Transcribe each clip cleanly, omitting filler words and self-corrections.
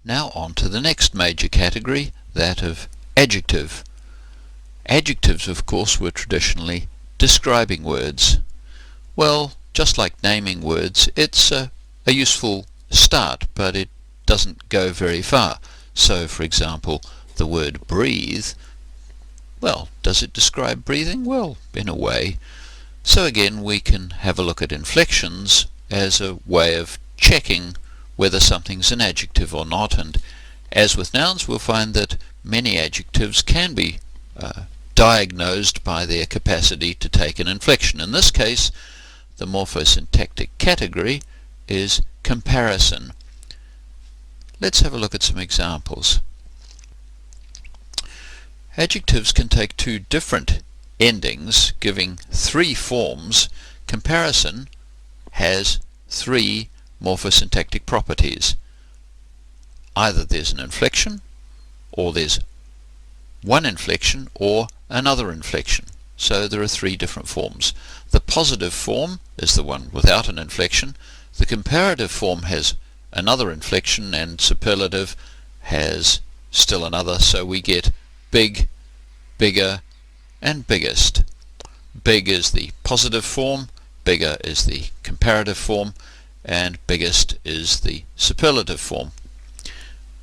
Now on to the next major category, that of adjective. Adjectives, of course, were traditionally describing words. Well, just like naming words, it's a useful start, but it doesn't go very far. So, for example, the word breathe, well, does it describe breathing? Well, in a way. So again, we can have a look at inflections as a way of checking whether something's an adjective or not, and as with nouns, we'll find that many adjectives can be diagnosed by their capacity to take an inflection. In this case, the morphosyntactic category is comparison. Let's have a look at some examples. Adjectives can take two different endings, giving three forms. Comparison has three morphosyntactic properties. Either there's an inflection, or there's one inflection, or another inflection. So there are three different forms. The positive form is the one without an inflection. The comparative form has another inflection, and superlative has still another, so we get big, bigger, and biggest. Big is the positive form, bigger is the comparative form, and biggest is the superlative form.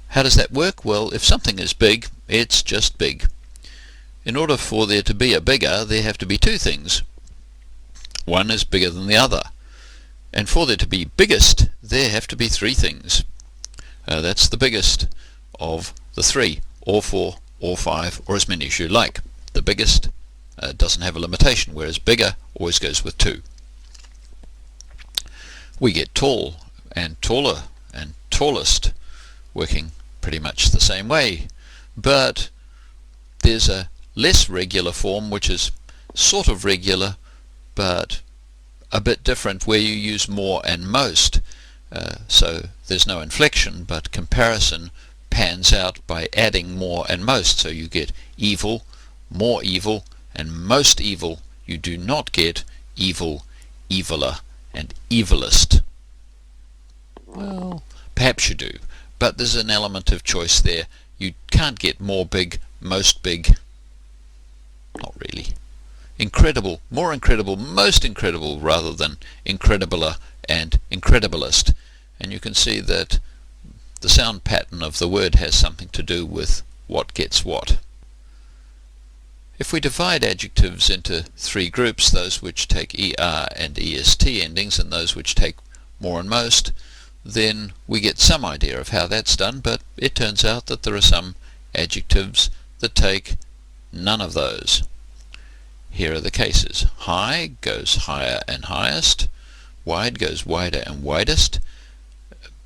How does that work? Well, if something is big, it's just big. In order for there to be a bigger, there have to be two things. One is bigger than the other. And for there to be biggest, there have to be three things. That's the biggest of the three, or four, or five, or as many as you like. The biggest doesn't have a limitation, whereas bigger always goes with two. We get tall and taller and tallest working pretty much the same way, but there's a less regular form which is sort of regular but a bit different, where you use more and most. So there's no inflection, but comparison pans out by adding more and most. So you get evil, more evil, and most evil. You do not get evil, eviler, and evilest. Well, perhaps you do, but there's an element of choice there. You can't get more big, most big. Not really. Incredible, more incredible, most incredible, rather than incredibler and incrediblest. And you can see that the sound pattern of the word has something to do with what gets what. If we divide adjectives into three groups, those which take er and est endings and those which take more and most, then we get some idea of how that's done, but it turns out that there are some adjectives that take none of those. Here are the cases. High goes higher and highest, wide goes wider and widest,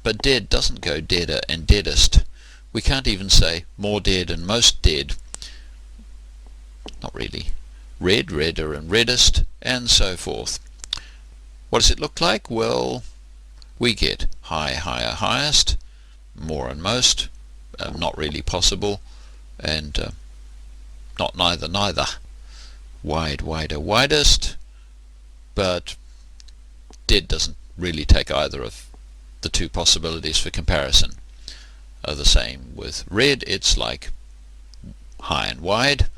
but dead doesn't go deader and deadest. We can't even say more dead and most dead. Not really. Red, redder and reddest, and so forth. What does it look like? Well, we get high, higher, highest, more and most, not really possible, and not neither, neither. Wide, wider, widest, but dead doesn't really take either of the two possibilities for comparison. The same with red, it's like high and wide.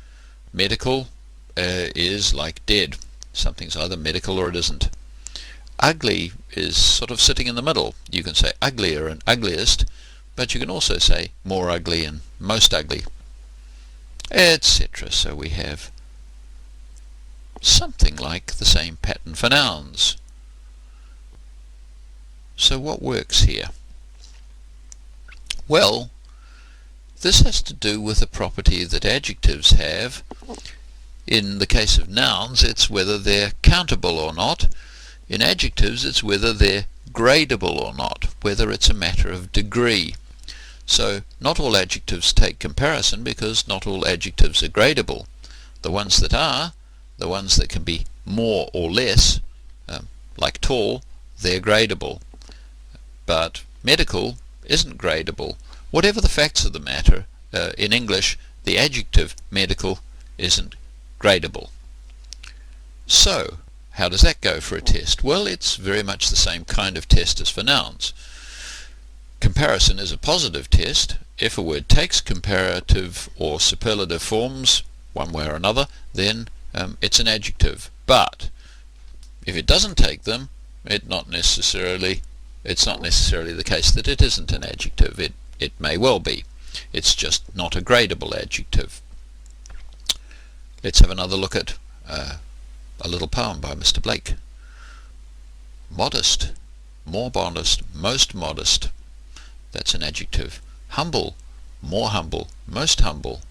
Medical is like dead. Something's either medical or it isn't. Ugly is sort of sitting in the middle. You can say uglier and ugliest, but you can also say more ugly and most ugly, etc. So we have something like the same pattern for nouns. So what works here? Well, this has to do with a property that adjectives have. In the case of nouns, it's whether they're countable or not. In adjectives, it's whether they're gradable or not, whether it's a matter of degree. So not all adjectives take comparison, because not all adjectives are gradable. The ones that are, the ones that can be more or less, like tall, they're gradable. But medical isn't gradable. Whatever the facts of the matter, in English, the adjective medical isn't gradable. So, how does that go for a test? Well, it's very much the same kind of test as for nouns. comparison is a positive test. If a word takes comparative or superlative forms one way or another, then it's an adjective. But if it doesn't take them, it's not necessarily the case that it isn't an adjective. It may well be. It's just not a gradable adjective. Let's have another look at a little poem by Mr. Blake. Modest, more modest, most modest. That's an adjective. Humble, more humble, most humble,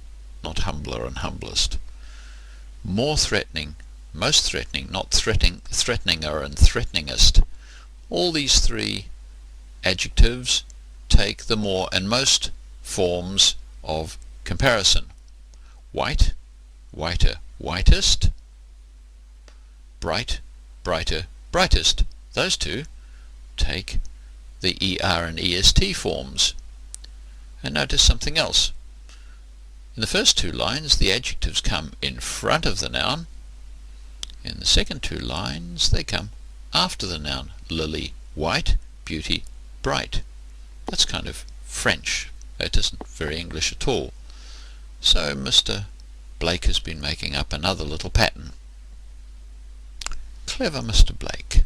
not humbler and humblest. More threatening, most threatening, not threateninger and threateningest. All these three adjectives take the more and most forms of comparison. White, whiter, whitest. Bright, brighter, brightest. Those two take the ER and EST forms. And notice something else. In the first two lines, the adjectives come in front of the noun. In the second two lines, they come after the noun. Lily, white, beauty, bright. That's kind of French. It isn't very English at all. So Mr. Blake has been making up another little pattern. Clever Mr. Blake.